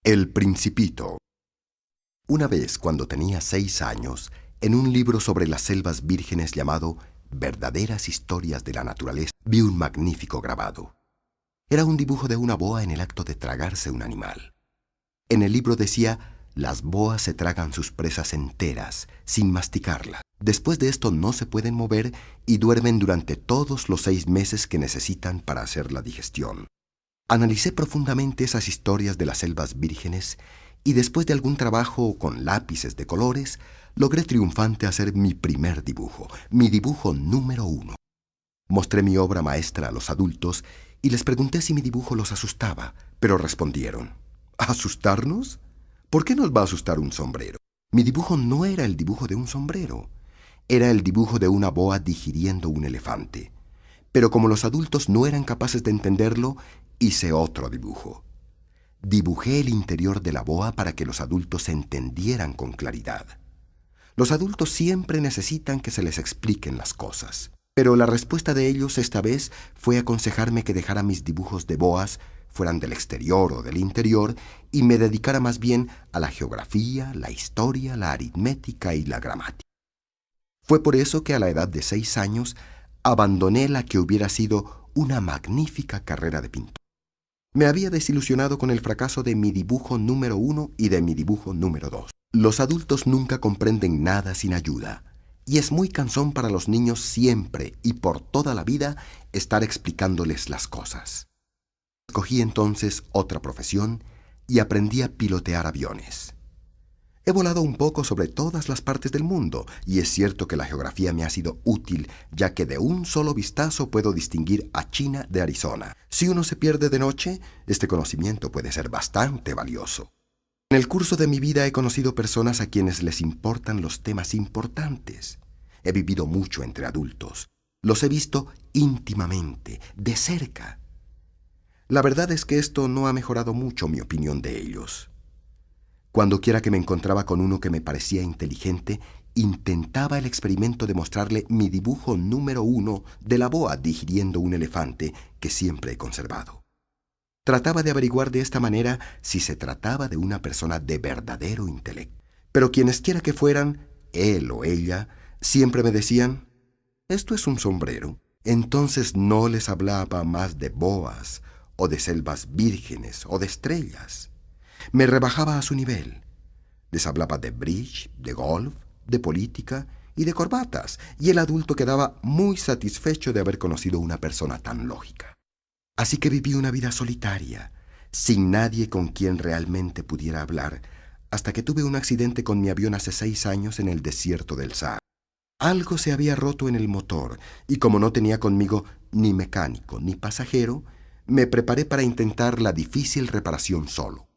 El Principito. Una vez, cuando tenía 6 años, en un libro sobre las selvas vírgenes llamado Verdaderas Historias de la Naturaleza, vi un magnífico grabado. Era un dibujo de una boa en el acto de tragarse un animal. En el libro decía: las boas se tragan sus presas enteras, sin masticarlas. Después de esto no se pueden mover y duermen durante todos los 6 meses que necesitan para hacer la digestión. Analicé profundamente esas historias de las selvas vírgenes y después de algún trabajo con lápices de colores, logré triunfante hacer mi primer dibujo, mi dibujo número 1. Mostré mi obra maestra a los adultos y les pregunté si mi dibujo los asustaba, pero respondieron: ¿asustarnos? ¿Por qué nos va a asustar un sombrero? Mi dibujo no era el dibujo de un sombrero, era el dibujo de una boa digiriendo un elefante. Pero como los adultos no eran capaces de entenderlo, hice otro dibujo. Dibujé el interior de la boa para que los adultos entendieran con claridad. Los adultos siempre necesitan que se les expliquen las cosas, pero la respuesta de ellos esta vez fue aconsejarme que dejara mis dibujos de boas, fueran del exterior o del interior, y me dedicara más bien a la geografía, la historia, la aritmética y la gramática. Fue por eso que a la edad de 6 años abandoné la que hubiera sido una magnífica carrera de pintor. Me había desilusionado con el fracaso de mi dibujo número 1 y de mi dibujo número 2. Los adultos nunca comprenden nada sin ayuda, y es muy cansón para los niños siempre y por toda la vida estar explicándoles las cosas. Escogí entonces otra profesión y aprendí a pilotear aviones. He volado un poco sobre todas las partes del mundo, y es cierto que la geografía me ha sido útil, ya que de un solo vistazo puedo distinguir a China de Arizona. Si uno se pierde de noche, este conocimiento puede ser bastante valioso. En el curso de mi vida he conocido personas a quienes les importan los temas importantes. He vivido mucho entre adultos. Los he visto íntimamente, de cerca. La verdad es que esto no ha mejorado mucho mi opinión de ellos. Cuando quiera que me encontraba con uno que me parecía inteligente, intentaba el experimento de mostrarle mi dibujo número 1 de la boa digiriendo un elefante que siempre he conservado. Trataba de averiguar de esta manera si se trataba de una persona de verdadero intelecto. Pero quienes quiera que fueran, él o ella, siempre me decían: «Esto es un sombrero». Entonces no les hablaba más de boas, o de selvas vírgenes, o de estrellas. Me rebajaba a su nivel. Les hablaba de bridge, de golf, de política y de corbatas, y el adulto quedaba muy satisfecho de haber conocido una persona tan lógica. Así que viví una vida solitaria, sin nadie con quien realmente pudiera hablar, hasta que tuve un accidente con mi avión hace 6 años en el desierto del Sahara. Algo se había roto en el motor, y como no tenía conmigo ni mecánico ni pasajero, me preparé para intentar la difícil reparación solo.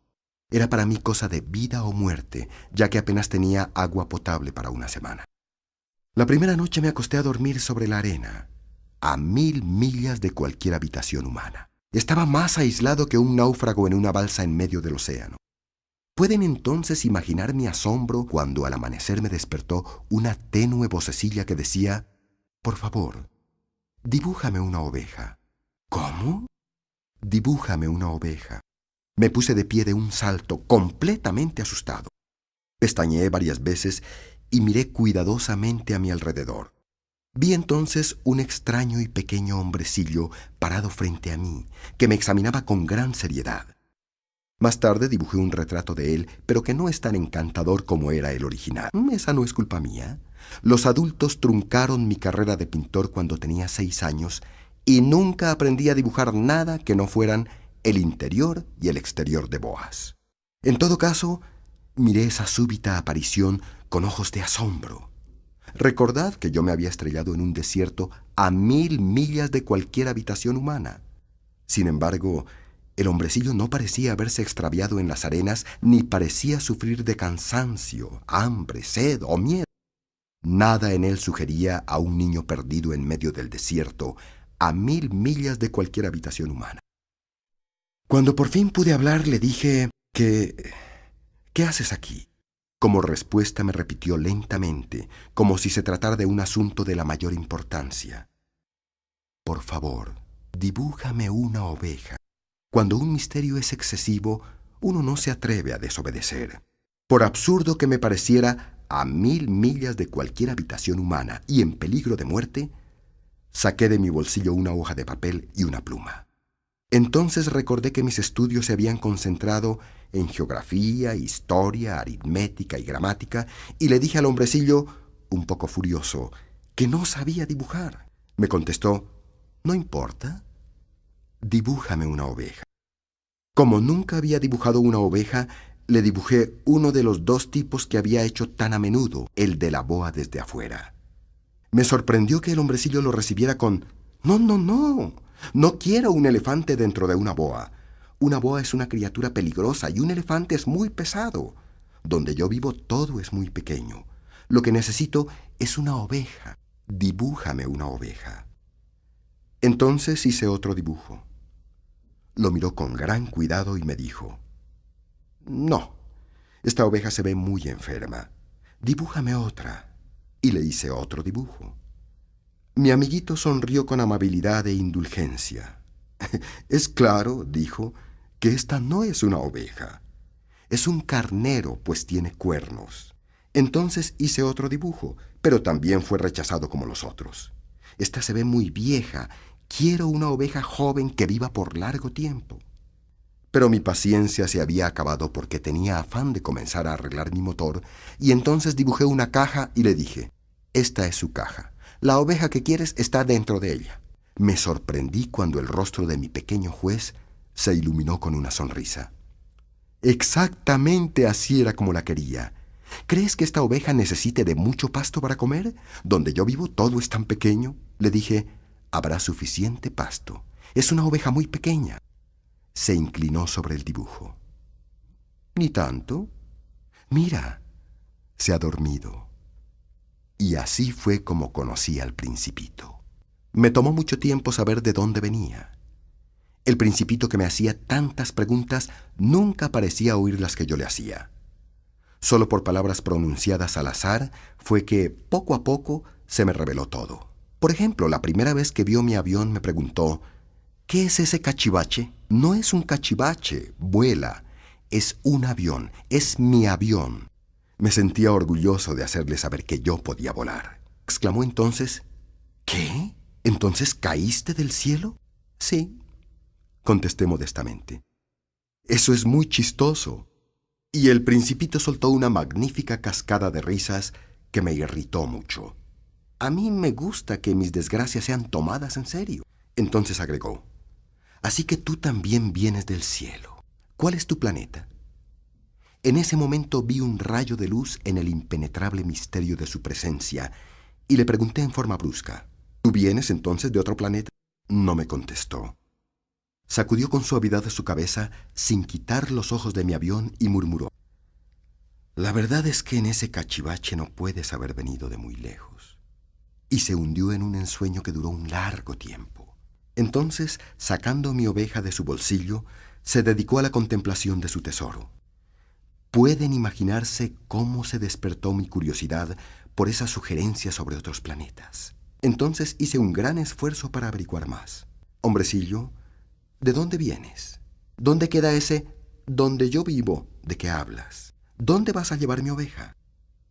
Era para mí cosa de vida o muerte, ya que apenas tenía agua potable para una semana. La primera noche me acosté a dormir sobre la arena, a 1000 millas de cualquier habitación humana. Estaba más aislado que un náufrago en una balsa en medio del océano. ¿Pueden entonces imaginar mi asombro cuando al amanecer me despertó una tenue vocecilla que decía: «Por favor, dibújame una oveja». «¿Cómo?» «Dibújame una oveja». Me puse de pie de un salto, completamente asustado. Pestañeé varias veces y miré cuidadosamente a mi alrededor. Vi entonces un extraño y pequeño hombrecillo parado frente a mí, que me examinaba con gran seriedad. Más tarde dibujé un retrato de él, pero que no es tan encantador como era el original. Esa no es culpa mía. Los adultos truncaron mi carrera de pintor cuando tenía 6 años y nunca aprendí a dibujar nada que no fueran el interior y el exterior de boas. En todo caso, miré esa súbita aparición con ojos de asombro. Recordad que yo me había estrellado en un desierto a 1000 millas de cualquier habitación humana. Sin embargo, el hombrecillo no parecía haberse extraviado en las arenas, ni parecía sufrir de cansancio, hambre, sed o miedo. Nada en él sugería a un niño perdido en medio del desierto, a 1000 millas de cualquier habitación humana. Cuando por fin pude hablar, le dije que... «¿Qué haces aquí?». Como respuesta me repitió lentamente, como si se tratara de un asunto de la mayor importancia: «Por favor, dibújame una oveja». Cuando un misterio es excesivo, uno no se atreve a desobedecer. Por absurdo que me pareciera, a 1000 millas de cualquier habitación humana y en peligro de muerte, saqué de mi bolsillo una hoja de papel y una pluma. Entonces recordé que mis estudios se habían concentrado en geografía, historia, aritmética y gramática, y le dije al hombrecillo, un poco furioso, que no sabía dibujar. Me contestó, «No importa, dibújame una oveja». Como nunca había dibujado una oveja, le dibujé uno de los 2 tipos que había hecho tan a menudo, el de la boa desde afuera. Me sorprendió que el hombrecillo lo recibiera con, «No, no, no, no quiero un elefante dentro de una boa. Una boa es una criatura peligrosa y un elefante es muy pesado. Donde yo vivo todo es muy pequeño. Lo que necesito es una oveja. Dibújame una oveja». Entonces hice otro dibujo. Lo miró con gran cuidado y me dijo, «No, esta oveja se ve muy enferma. Dibújame otra». Y le hice otro dibujo. Mi amiguito sonrió con amabilidad e indulgencia. «Es claro», dijo, «que esta no es una oveja. Es un carnero, pues tiene cuernos». Entonces hice otro dibujo, pero también fue rechazado como los otros. «Esta se ve muy vieja. Quiero una oveja joven que viva por largo tiempo». Pero mi paciencia se había acabado porque tenía afán de comenzar a arreglar mi motor, y entonces dibujé una caja y le dije, «Esta es su caja. La oveja que quieres está dentro de ella». Me sorprendí cuando el rostro de mi pequeño juez se iluminó con una sonrisa. Exactamente así era como la quería. «¿Crees que esta oveja necesite de mucho pasto para comer? Donde yo vivo todo es tan pequeño». Le dije, «Habrá suficiente pasto. Es una oveja muy pequeña». Se inclinó sobre el dibujo. «¿Ni tanto? Mira, se ha dormido». Y así fue como conocí al Principito. Me tomó mucho tiempo saber de dónde venía. El Principito que me hacía tantas preguntas nunca parecía oír las que yo le hacía. Solo por palabras pronunciadas al azar fue que, poco a poco, se me reveló todo. Por ejemplo, la primera vez que vio mi avión me preguntó, «¿Qué es ese cachivache?» «No es un cachivache, vuela. Es un avión, es mi avión». Me sentía orgulloso de hacerle saber que yo podía volar. Exclamó entonces, «¿Qué? ¿Entonces caíste del cielo?» «Sí», contesté modestamente. «Eso es muy chistoso». Y el Principito soltó una magnífica cascada de risas que me irritó mucho. A mí me gusta que mis desgracias sean tomadas en serio. Entonces agregó, «Así que tú también vienes del cielo. ¿Cuál es tu planeta?» En ese momento vi un rayo de luz en el impenetrable misterio de su presencia y le pregunté en forma brusca, «¿Tú vienes entonces de otro planeta?» No me contestó. Sacudió con suavidad su cabeza sin quitar los ojos de mi avión y murmuró, «La verdad es que en ese cachivache no puedes haber venido de muy lejos». Y se hundió en un ensueño que duró un largo tiempo. Entonces, sacando mi oveja de su bolsillo, se dedicó a la contemplación de su tesoro. Pueden imaginarse cómo se despertó mi curiosidad por esa sugerencia sobre otros planetas. Entonces hice un gran esfuerzo para averiguar más. «Hombrecillo, ¿de dónde vienes? ¿Dónde queda ese donde yo vivo de que hablas? ¿Dónde vas a llevar mi oveja?»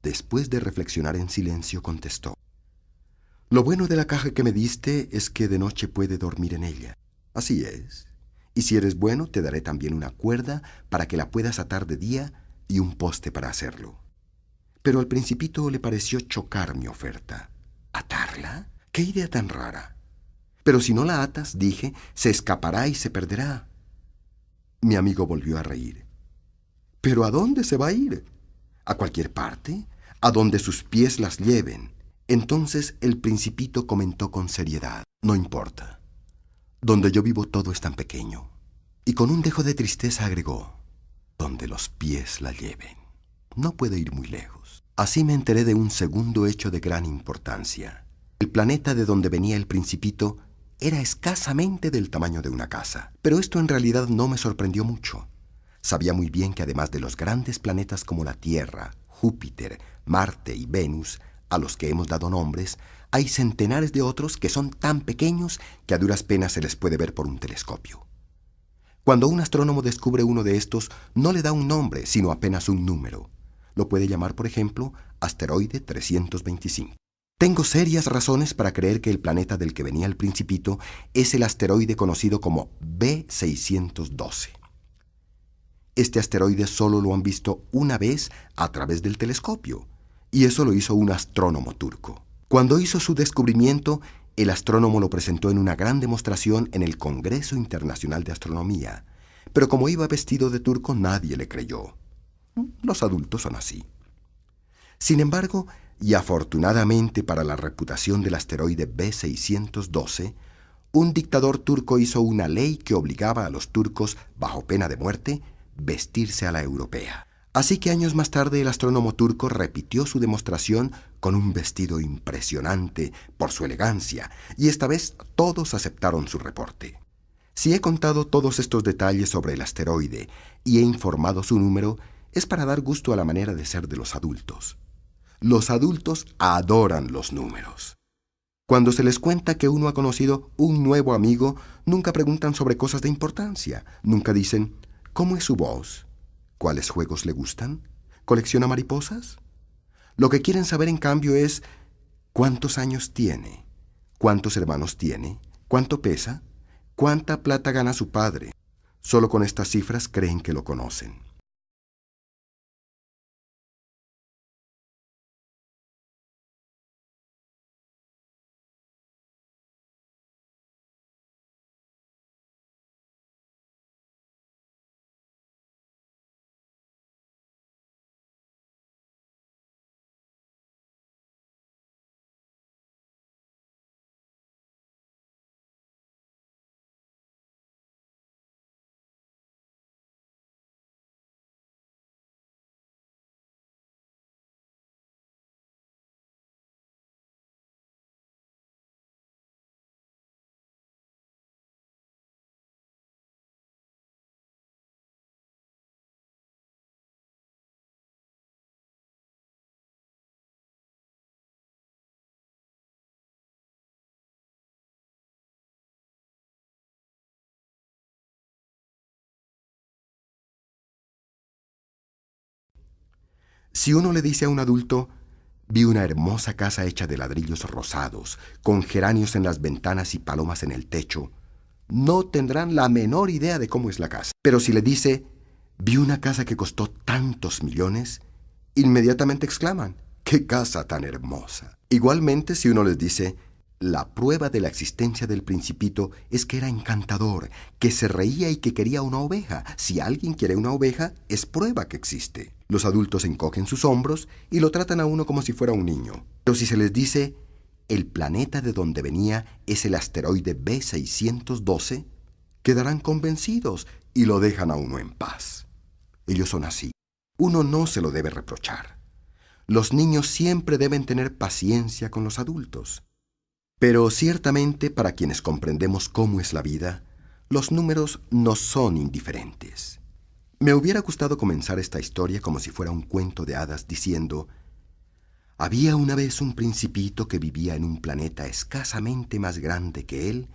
Después de reflexionar en silencio, contestó, «Lo bueno de la caja que me diste es que de noche puede dormir en ella». «Así es. Y si eres bueno, te daré también una cuerda para que la puedas atar de día y un poste para hacerlo». Pero al Principito le pareció chocar mi oferta. «¿Atarla? ¡Qué idea tan rara!» «Pero si no la atas», dije, «se escapará y se perderá». Mi amigo volvió a reír. «¿Pero a dónde se va a ir?» «A cualquier parte, a donde sus pies las lleven». Entonces el Principito comentó con seriedad, «No importa. Donde yo vivo todo es tan pequeño». Y con un dejo de tristeza agregó, «Donde los pies la lleven. No puede ir muy lejos». Así me enteré de un segundo hecho de gran importancia. El planeta de donde venía el Principito era escasamente del tamaño de una casa. Pero esto en realidad no me sorprendió mucho. Sabía muy bien que además de los grandes planetas como la Tierra, Júpiter, Marte y Venus, a los que hemos dado nombres, hay centenares de otros que son tan pequeños que a duras penas se les puede ver por un telescopio. Cuando un astrónomo descubre uno de estos, no le da un nombre, sino apenas un número. Lo puede llamar, por ejemplo, asteroide 325. Tengo serias razones para creer que el planeta del que venía el Principito es el asteroide conocido como B612. Este asteroide solo lo han visto una vez a través del telescopio, y eso lo hizo un astrónomo turco. Cuando hizo su descubrimiento, el astrónomo lo presentó en una gran demostración en el Congreso Internacional de Astronomía, pero como iba vestido de turco nadie le creyó. Los adultos son así. Sin embargo, y afortunadamente para la reputación del asteroide B612, un dictador turco hizo una ley que obligaba a los turcos, bajo pena de muerte, vestirse a la europea. Así que años más tarde el astrónomo turco repitió su demostración con un vestido impresionante por su elegancia, y esta vez todos aceptaron su reporte. Si he contado todos estos detalles sobre el asteroide y he informado su número, es para dar gusto a la manera de ser de los adultos. Los adultos adoran los números. Cuando se les cuenta que uno ha conocido un nuevo amigo, nunca preguntan sobre cosas de importancia. Nunca dicen, ¿cómo es su voz? ¿Cuáles juegos le gustan? ¿Colecciona mariposas? Lo que quieren saber, en cambio, es ¿cuántos años tiene? ¿Cuántos hermanos tiene? ¿Cuánto pesa? ¿Cuánta plata gana su padre? Solo con estas cifras creen que lo conocen. Si uno le dice a un adulto, vi una hermosa casa hecha de ladrillos rosados, con geranios en las ventanas y palomas en el techo, no tendrán la menor idea de cómo es la casa. Pero si le dice, vi una casa que costó tantos millones, inmediatamente exclaman, ¡qué casa tan hermosa! Igualmente, si uno les dice, la prueba de la existencia del Principito es que era encantador, que se reía y que quería una oveja. Si alguien quiere una oveja, es prueba que existe. Los adultos encogen sus hombros y lo tratan a uno como si fuera un niño. Pero si se les dice, el planeta de donde venía es el asteroide B612, quedarán convencidos y lo dejan a uno en paz. Ellos son así. Uno no se lo debe reprochar. Los niños siempre deben tener paciencia con los adultos. Pero ciertamente, para quienes comprendemos cómo es la vida, los números no son indiferentes. Me hubiera gustado comenzar esta historia como si fuera un cuento de hadas diciendo, había una vez un principito que vivía en un planeta escasamente más grande que él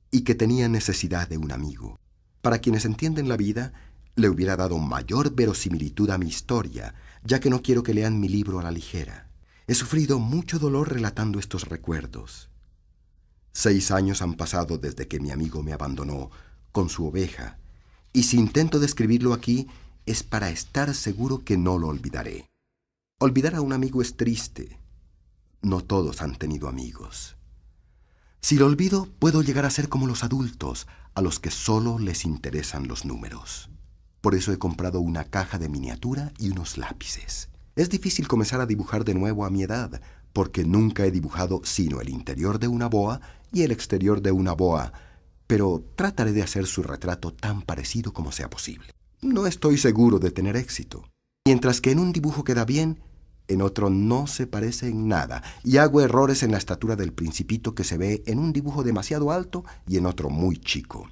y que tenía necesidad de un amigo. Para quienes entienden la vida, le hubiera dado mayor verosimilitud a mi historia, ya que no quiero que lean mi libro a la ligera. He sufrido mucho dolor relatando estos recuerdos. 6 años han pasado desde que mi amigo me abandonó con su oveja, y si intento describirlo aquí es para estar seguro que no lo olvidaré. Olvidar a un amigo es triste. No todos han tenido amigos. Si lo olvido, puedo llegar a ser como los adultos, a los que solo les interesan los números. Por eso he comprado una caja de miniatura y unos lápices. Es difícil comenzar a dibujar de nuevo a mi edad, porque nunca he dibujado sino el interior de una boa y el exterior de una boa, pero trataré de hacer su retrato tan parecido como sea posible. No estoy seguro de tener éxito. Mientras que en un dibujo queda bien, en otro no se parece en nada, y hago errores en la estatura del Principito que se ve en un dibujo demasiado alto y en otro muy chico.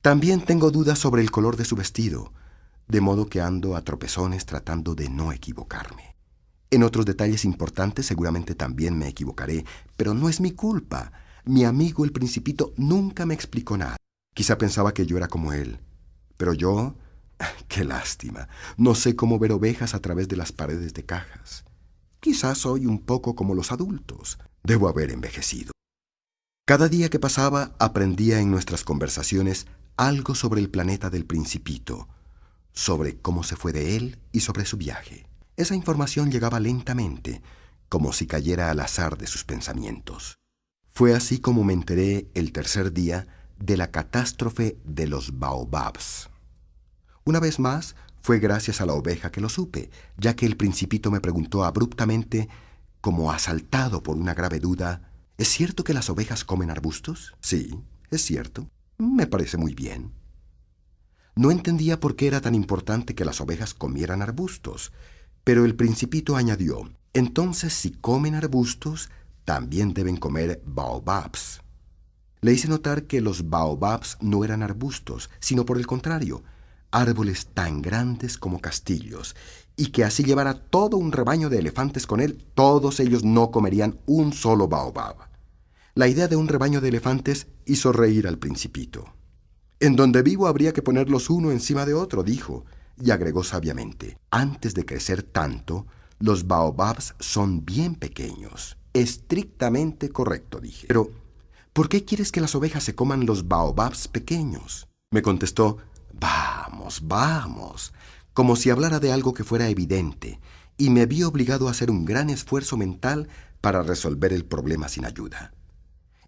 También tengo dudas sobre el color de su vestido, de modo que ando a tropezones tratando de no equivocarme. En otros detalles importantes seguramente también me equivocaré, pero no es mi culpa. Mi amigo el Principito nunca me explicó nada. Quizá pensaba que yo era como él. Pero yo, qué lástima, no sé cómo ver ovejas a través de las paredes de cajas. Quizás soy un poco como los adultos. Debo haber envejecido. Cada día que pasaba aprendía en nuestras conversaciones algo sobre el planeta del Principito, sobre cómo se fue de él y sobre su viaje. Esa información llegaba lentamente, como si cayera al azar de sus pensamientos. Fue así como me enteré el tercer día de la catástrofe de los baobabs. Una vez más, fue gracias a la oveja que lo supe, ya que el Principito me preguntó abruptamente, como asaltado por una grave duda: ¿es cierto que las ovejas comen arbustos? Sí, es cierto. Me parece muy bien. No entendía por qué era tan importante que las ovejas comieran arbustos, pero el Principito añadió: entonces, si comen arbustos, también deben comer baobabs. Le hice notar que los baobabs no eran arbustos, sino por el contrario, árboles tan grandes como castillos, y que así llevara todo un rebaño de elefantes con él, todos ellos no comerían un solo baobab. La idea de un rebaño de elefantes hizo reír al Principito. En donde vivo habría que ponerlos uno encima de otro, dijo, y agregó sabiamente: antes de crecer tanto, los baobabs son bien pequeños. Estrictamente correcto, dije. Pero, ¿por qué quieres que las ovejas se coman los baobabs pequeños? Me contestó: vamos, vamos, como si hablara de algo que fuera evidente, y me vi obligado a hacer un gran esfuerzo mental para resolver el problema sin ayuda.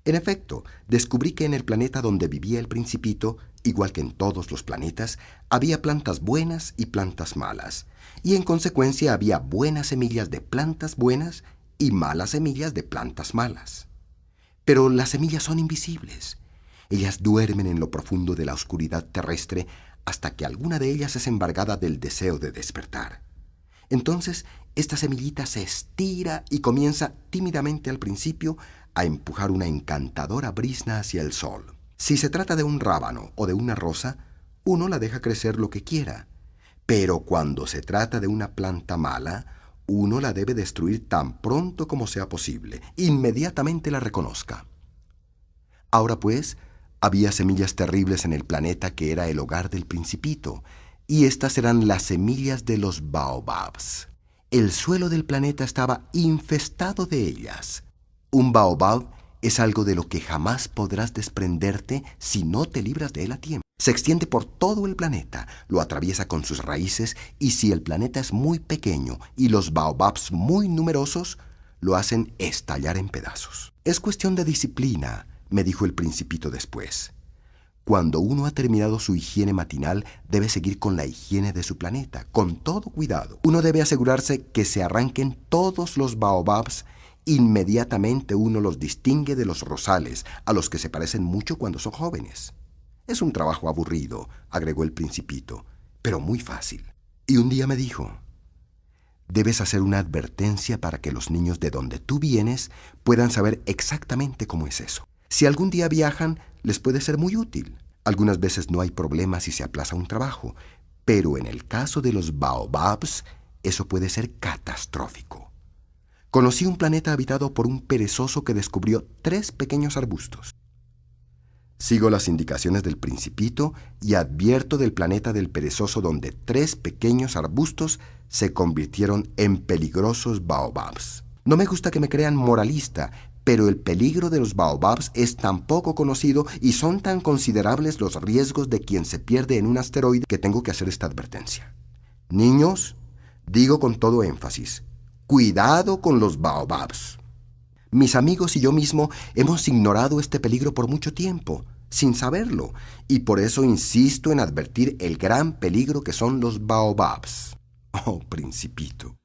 En efecto, descubrí que en el planeta donde vivía el Principito, igual que en todos los planetas, había plantas buenas y plantas malas, y en consecuencia había buenas semillas de plantas buenas y malas semillas de plantas malas. Pero las semillas son invisibles. Ellas duermen en lo profundo de la oscuridad terrestre hasta que alguna de ellas es embargada del deseo de despertar. Entonces, esta semillita se estira y comienza tímidamente al principio a empujar una encantadora brizna hacia el sol. Si se trata de un rábano o de una rosa, uno la deja crecer lo que quiera. Pero cuando se trata de una planta mala, uno la debe destruir tan pronto como sea posible, inmediatamente la reconozca. Ahora pues, había semillas terribles en el planeta que era el hogar del Principito, y estas eran las semillas de los baobabs. El suelo del planeta estaba infestado de ellas. Un baobab es algo de lo que jamás podrás desprenderte si no te libras de él a tiempo. Se extiende por todo el planeta, lo atraviesa con sus raíces, y si el planeta es muy pequeño y los baobabs muy numerosos, lo hacen estallar en pedazos. Es cuestión de disciplina, me dijo el Principito después. Cuando uno ha terminado su higiene matinal, debe seguir con la higiene de su planeta, con todo cuidado. Uno debe asegurarse que se arranquen todos los baobabs. Inmediatamente uno los distingue de los rosales, a los que se parecen mucho cuando son jóvenes. Es un trabajo aburrido, agregó el Principito, pero muy fácil. Y un día me dijo: debes hacer una advertencia para que los niños de donde tú vienes puedan saber exactamente cómo es eso. Si algún día viajan, les puede ser muy útil. Algunas veces no hay problema si se aplaza un trabajo, pero en el caso de los baobabs, eso puede ser catastrófico. Conocí un planeta habitado por un perezoso que descubrió 3 pequeños arbustos. Sigo las indicaciones del Principito y advierto del planeta del perezoso donde 3 pequeños arbustos se convirtieron en peligrosos baobabs. No me gusta que me crean moralista, pero el peligro de los baobabs es tan poco conocido y son tan considerables los riesgos de quien se pierde en un asteroide que tengo que hacer esta advertencia. Niños, digo con todo énfasis, cuidado con los baobabs. Mis amigos y yo mismo hemos ignorado este peligro por mucho tiempo, sin saberlo, y por eso insisto en advertir el gran peligro que son los baobabs. Oh, Principito.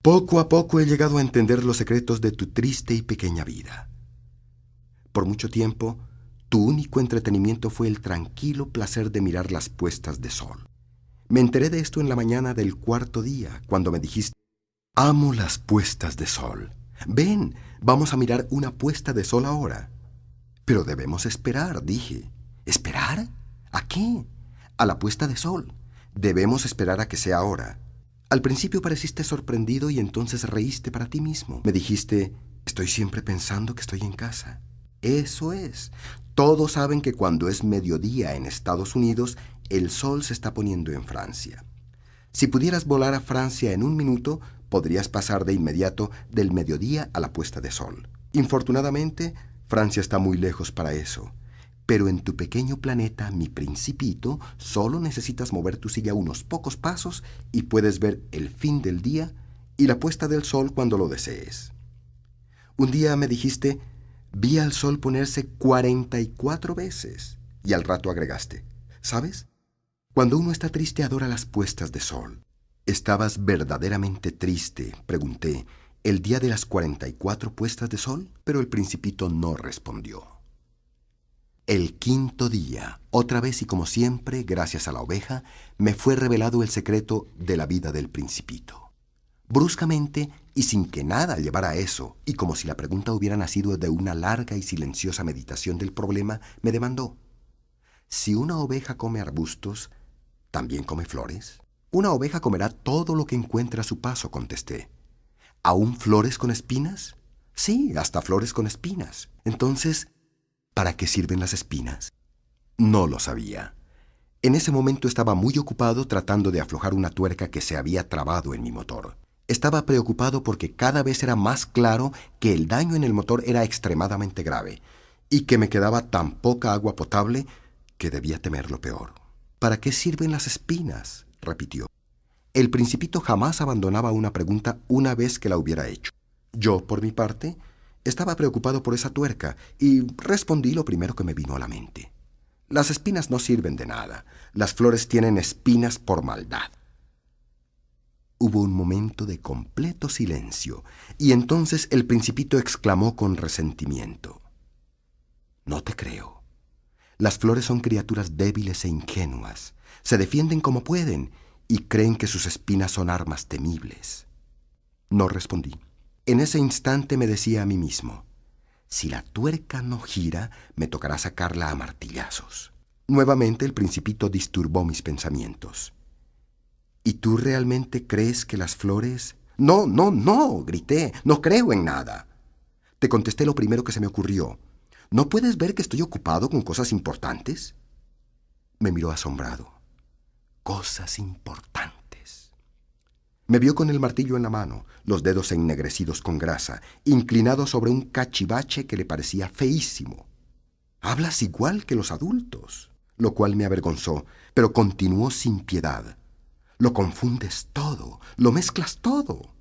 Poco a poco he llegado a entender los secretos de tu triste y pequeña vida. Por mucho tiempo, tu único entretenimiento fue el tranquilo placer de mirar las puestas de sol. Me enteré de esto en la mañana del 4.º día, cuando me dijiste: amo las puestas de sol. Ven, vamos a mirar una puesta de sol ahora. Pero debemos esperar, dije. ¿Esperar? ¿A qué? A la puesta de sol. Debemos esperar a que sea ahora. Al principio pareciste sorprendido y entonces reíste para ti mismo. Me dijiste: estoy siempre pensando que estoy en casa. Eso es. Todos saben que cuando es mediodía en Estados Unidos, El sol se está poniendo en Francia. Si pudieras volar a Francia en un minuto, podrías pasar de inmediato del mediodía a la puesta de sol. Infortunadamente, Francia está muy lejos para eso. Pero en tu pequeño planeta, mi principito, solo necesitas mover tu silla unos pocos pasos y puedes ver el fin del día y la puesta del sol cuando lo desees. Un día me dijiste, vi al sol ponerse 44 veces. Y al rato agregaste, ¿sabes? Cuando uno está triste adora las puestas de sol. ¿Estabas verdaderamente triste?, pregunté, el día de las 44 puestas de sol, pero el principito no respondió. El quinto día, otra vez y como siempre, gracias a la oveja, me fue revelado el secreto de la vida del principito. Bruscamente, y sin que nada llevara a eso, y como si la pregunta hubiera nacido de una larga y silenciosa meditación del problema, me demandó, ¿si una oveja come arbustos, también come flores? Una oveja comerá todo lo que encuentre a su paso, contesté. ¿Aún flores con espinas? Sí, hasta flores con espinas. Entonces, ¿para qué sirven las espinas? No lo sabía. En ese momento estaba muy ocupado tratando de aflojar una tuerca que se había trabado en mi motor. Estaba preocupado porque cada vez era más claro que el daño en el motor era extremadamente grave y que me quedaba tan poca agua potable que debía temer lo peor. ¿Para qué sirven las espinas?, repitió. El principito jamás abandonaba una pregunta una vez que la hubiera hecho. Yo, por mi parte, estaba preocupado por esa tuerca y respondí lo primero que me vino a la mente. Las espinas no sirven de nada. Las flores tienen espinas por maldad. Hubo un momento de completo silencio y entonces el principito exclamó con resentimiento. No te creo. Las flores son criaturas débiles e ingenuas. Se defienden como pueden y creen que sus espinas son armas temibles. No respondí. En ese instante me decía a mí mismo, si la tuerca no gira, me tocará sacarla a martillazos. Nuevamente el principito disturbó mis pensamientos. ¿Y tú realmente crees que las flores...? No, no, no, grité, no creo en nada. Te contesté lo primero que se me ocurrió. ¿No puedes ver que estoy ocupado con cosas importantes? Me miró asombrado. Cosas importantes. Me vio con el martillo en la mano, los dedos ennegrecidos con grasa, inclinado sobre un cachivache que le parecía feísimo. Hablas igual que los adultos, lo cual me avergonzó, pero continuó sin piedad. Lo confundes todo, lo mezclas todo.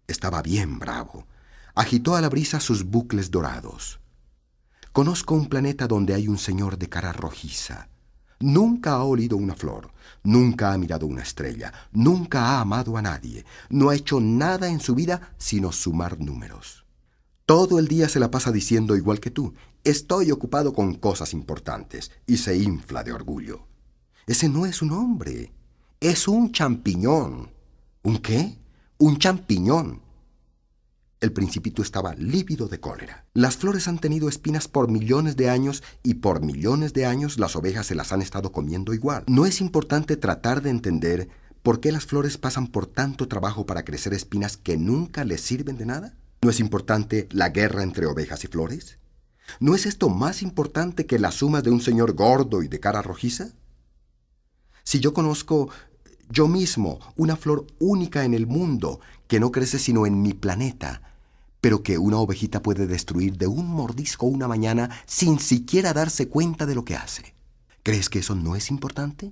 Estaba bien bravo. Agitó a la brisa sus bucles dorados. Conozco un planeta donde hay un señor de cara rojiza. Nunca ha olido una flor, nunca ha mirado una estrella, nunca ha amado a nadie, no ha hecho nada en su vida sino sumar números. Todo el día se la pasa diciendo igual que tú, estoy ocupado con cosas importantes, y se infla de orgullo. Ese no es un hombre, es un champiñón. ¿Un qué? Un champiñón. El principito estaba lívido de cólera. Las flores han tenido espinas por millones de años y por millones de años las ovejas se las han estado comiendo igual. ¿No es importante tratar de entender por qué las flores pasan por tanto trabajo para crecer espinas que nunca les sirven de nada? ¿No es importante la guerra entre ovejas y flores? ¿No es esto más importante que las sumas de un señor gordo y de cara rojiza? Si yo conozco yo mismo una flor única en el mundo que no crece sino en mi planeta, pero que una ovejita puede destruir de un mordisco una mañana sin siquiera darse cuenta de lo que hace. ¿Crees que eso no es importante?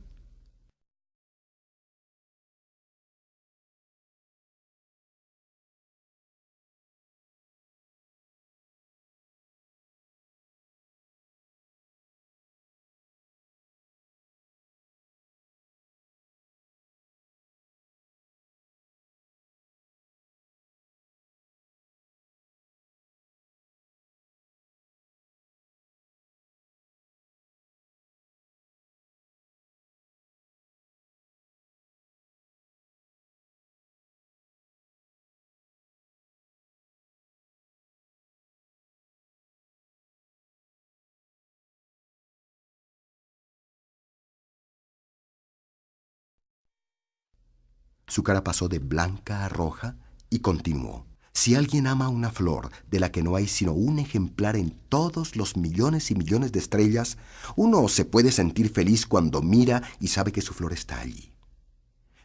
Su cara pasó de blanca a roja y continuó. Si alguien ama una flor de la que no hay sino un ejemplar en todos los millones y millones de estrellas, uno se puede sentir feliz cuando mira y sabe que su flor está allí.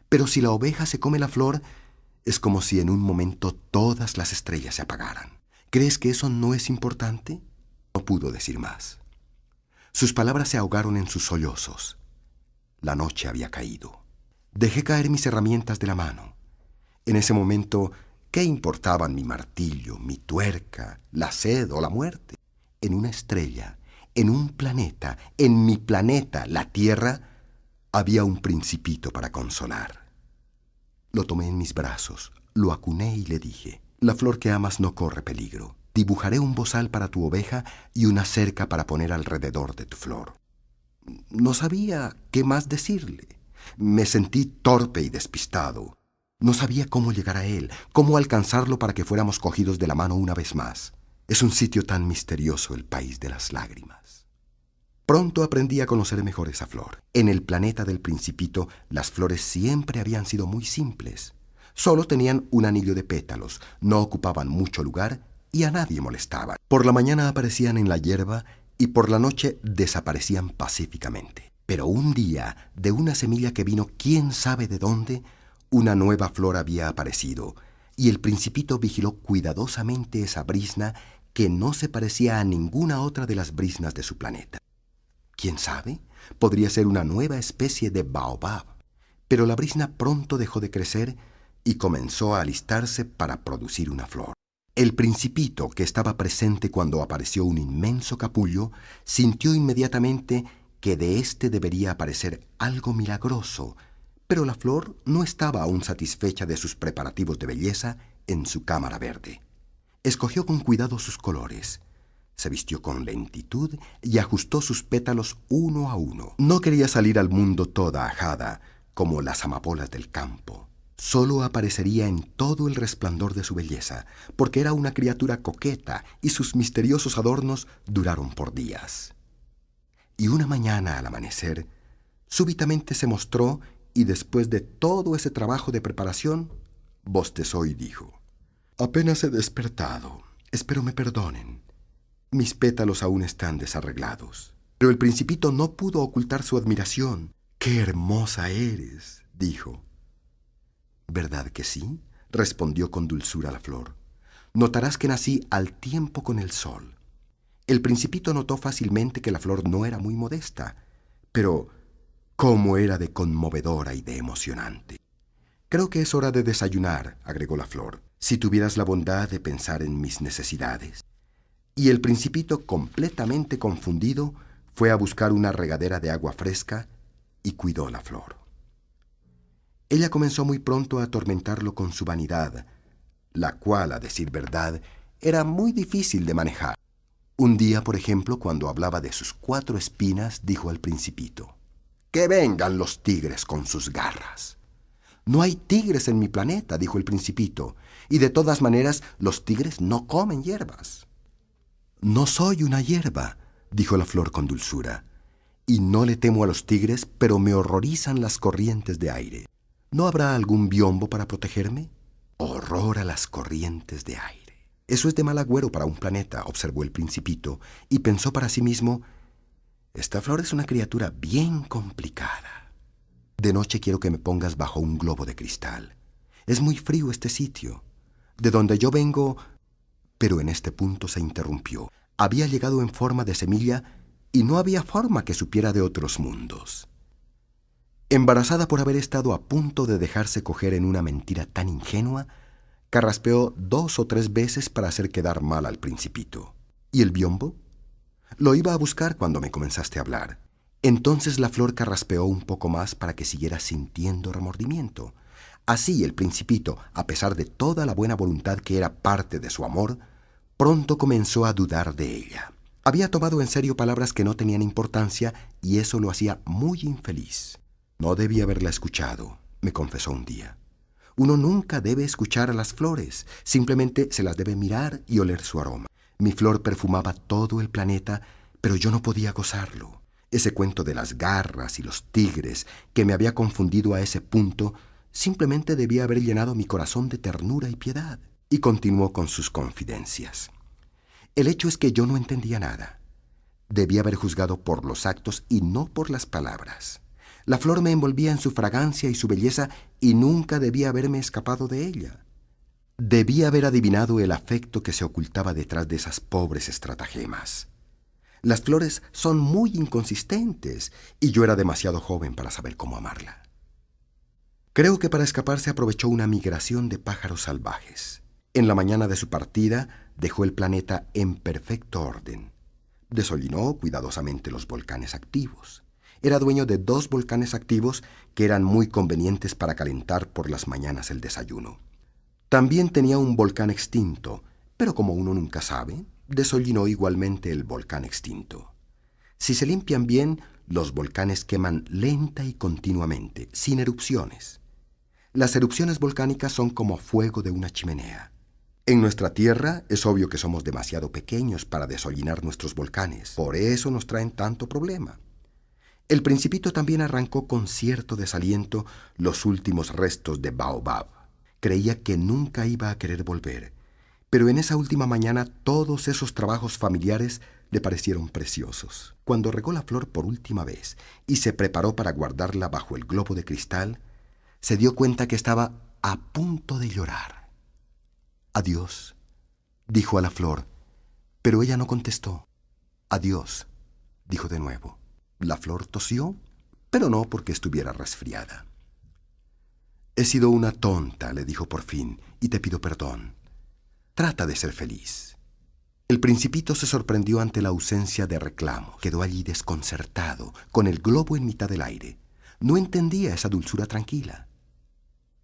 Pero si la oveja se come la flor, es como si en un momento todas las estrellas se apagaran. ¿Crees que eso no es importante? No pudo decir más. Sus palabras se ahogaron en sus sollozos. La noche había caído. Dejé caer mis herramientas de la mano. En ese momento, ¿qué importaban mi martillo, mi tuerca, la sed o la muerte? En una estrella, en un planeta, en mi planeta, la Tierra, había un principito para consolar. Lo tomé en mis brazos, lo acuné y le dije: la flor que amas no corre peligro. Dibujaré un bozal para tu oveja y una cerca para poner alrededor de tu flor. No sabía qué más decirle. Me sentí torpe y despistado. No sabía cómo llegar a él, cómo alcanzarlo para que fuéramos cogidos de la mano una vez más. Es un sitio tan misterioso, el país de las lágrimas. Pronto aprendí a conocer mejor esa flor. En el planeta del Principito, las flores siempre habían sido muy simples. Solo tenían un anillo de pétalos, no ocupaban mucho lugar y a nadie molestaban. Por la mañana aparecían en la hierba y por la noche desaparecían pacíficamente. Pero un día, de una semilla que vino quién sabe de dónde, una nueva flor había aparecido, y el Principito vigiló cuidadosamente esa brizna que no se parecía a ninguna otra de las briznas de su planeta. ¿Quién sabe? Podría ser una nueva especie de baobab. Pero la brizna pronto dejó de crecer y comenzó a alistarse para producir una flor. El Principito, que estaba presente cuando apareció un inmenso capullo, sintió inmediatamente que de éste debería aparecer algo milagroso, pero la flor no estaba aún satisfecha de sus preparativos de belleza en su cámara verde. Escogió con cuidado sus colores, se vistió con lentitud y ajustó sus pétalos uno a uno. No quería salir al mundo toda ajada, como las amapolas del campo. Solo aparecería en todo el resplandor de su belleza, porque era una criatura coqueta y sus misteriosos adornos duraron por días. Y una mañana al amanecer, súbitamente se mostró y después de todo ese trabajo de preparación, bostezó y dijo: apenas he despertado, espero me perdonen. Mis pétalos aún están desarreglados. Pero el Principito no pudo ocultar su admiración. ¡Qué hermosa eres!, dijo. ¿Verdad que sí?, respondió con dulzura la flor. Notarás que nací al tiempo con el sol. El Principito notó fácilmente que la flor no era muy modesta, pero cómo era de conmovedora y de emocionante. Creo que es hora de desayunar, agregó la flor, si tuvieras la bondad de pensar en mis necesidades. Y el Principito, completamente confundido, fue a buscar una regadera de agua fresca y cuidó la flor. Ella comenzó muy pronto a atormentarlo con su vanidad, la cual, a decir verdad, era muy difícil de manejar. Un día, por ejemplo, cuando hablaba de sus 4 espinas, dijo al Principito: ¡que vengan los tigres con sus garras! No hay tigres en mi planeta, dijo el Principito, y de todas maneras los tigres no comen hierbas. No soy una hierba, dijo la flor con dulzura, y no le temo a los tigres, pero me horrorizan las corrientes de aire. ¿No habrá algún biombo para protegerme? Horror a las corrientes de aire. Eso es de mal agüero para un planeta, observó el Principito, y pensó para sí mismo: esta flor es una criatura bien complicada. De noche quiero que me pongas bajo un globo de cristal. Es muy frío este sitio. De donde yo vengo... Pero en este punto se interrumpió. Había llegado en forma de semilla y no había forma que supiera de otros mundos. Embarazada por haber estado a punto de dejarse coger en una mentira tan ingenua, carraspeó 2 o 3 veces para hacer quedar mal al Principito. ¿Y el biombo? Lo iba a buscar cuando me comenzaste a hablar. Entonces la flor carraspeó un poco más para que siguiera sintiendo remordimiento. Así el Principito, a pesar de toda la buena voluntad que era parte de su amor, pronto comenzó a dudar de ella. Había tomado en serio palabras que no tenían importancia y eso lo hacía muy infeliz. No debía haberla escuchado, me confesó un día. Uno nunca debe escuchar a las flores, simplemente se las debe mirar y oler su aroma. Mi flor perfumaba todo el planeta, pero yo no podía gozarlo. Ese cuento de las garras y los tigres, que me había confundido a ese punto, simplemente debía haber llenado mi corazón de ternura y piedad. Y continuó con sus confidencias. El hecho es que yo no entendía nada. Debía haber juzgado por los actos y no por las palabras. La flor me envolvía en su fragancia y su belleza y nunca debía haberme escapado de ella. Debía haber adivinado el afecto que se ocultaba detrás de esas pobres estratagemas. Las flores son muy inconsistentes y yo era demasiado joven para saber cómo amarla. Creo que para escaparse aprovechó una migración de pájaros salvajes. En la mañana de su partida dejó el planeta en perfecto orden. Desollinó cuidadosamente los volcanes activos. Era dueño de 2 volcanes activos que eran muy convenientes para calentar por las mañanas el desayuno. También tenía un volcán extinto, pero como uno nunca sabe, desollinó igualmente el volcán extinto. Si se limpian bien, los volcanes queman lenta y continuamente, sin erupciones. Las erupciones volcánicas son como fuego de una chimenea. En nuestra Tierra es obvio que somos demasiado pequeños para desollinar nuestros volcanes. Por eso nos traen tanto problema. El Principito también arrancó con cierto desaliento los últimos restos de baobab. Creía que nunca iba a querer volver, pero en esa última mañana todos esos trabajos familiares le parecieron preciosos. Cuando regó la flor por última vez y se preparó para guardarla bajo el globo de cristal, se dio cuenta que estaba a punto de llorar. «Adiós», dijo a la flor, pero ella no contestó. «Adiós», dijo de nuevo. La flor tosió, pero no porque estuviera resfriada. «He sido una tonta», le dijo por fin, «y te pido perdón. Trata de ser feliz». El Principito se sorprendió ante la ausencia de reclamos. Quedó allí desconcertado, con el globo en mitad del aire. No entendía esa dulzura tranquila.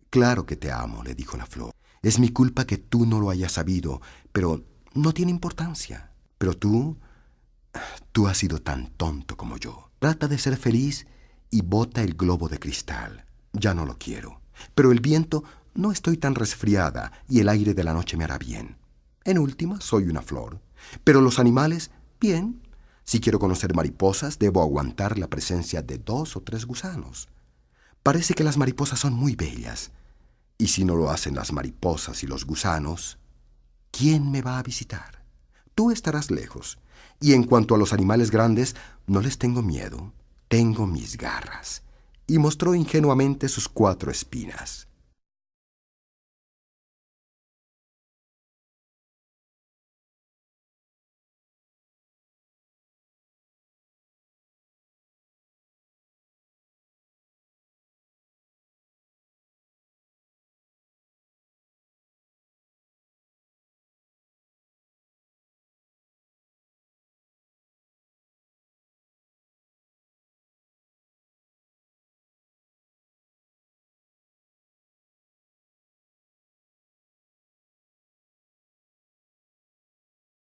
«Claro que te amo», le dijo la flor. «Es mi culpa que tú no lo hayas sabido, pero no tiene importancia. Pero tú has sido tan tonto como yo. Trata de ser feliz y bota el globo de cristal. Ya no lo quiero. Pero el viento, no estoy tan resfriada y el aire de la noche me hará bien. En última, soy una flor. Pero los animales, bien. Si quiero conocer mariposas, debo aguantar la presencia de 2 o 3 gusanos. Parece que las mariposas son muy bellas. Y si no lo hacen las mariposas y los gusanos, ¿quién me va a visitar? Tú estarás lejos. Y en cuanto a los animales grandes, no les tengo miedo. Tengo mis garras». Y mostró ingenuamente sus 4 espinas.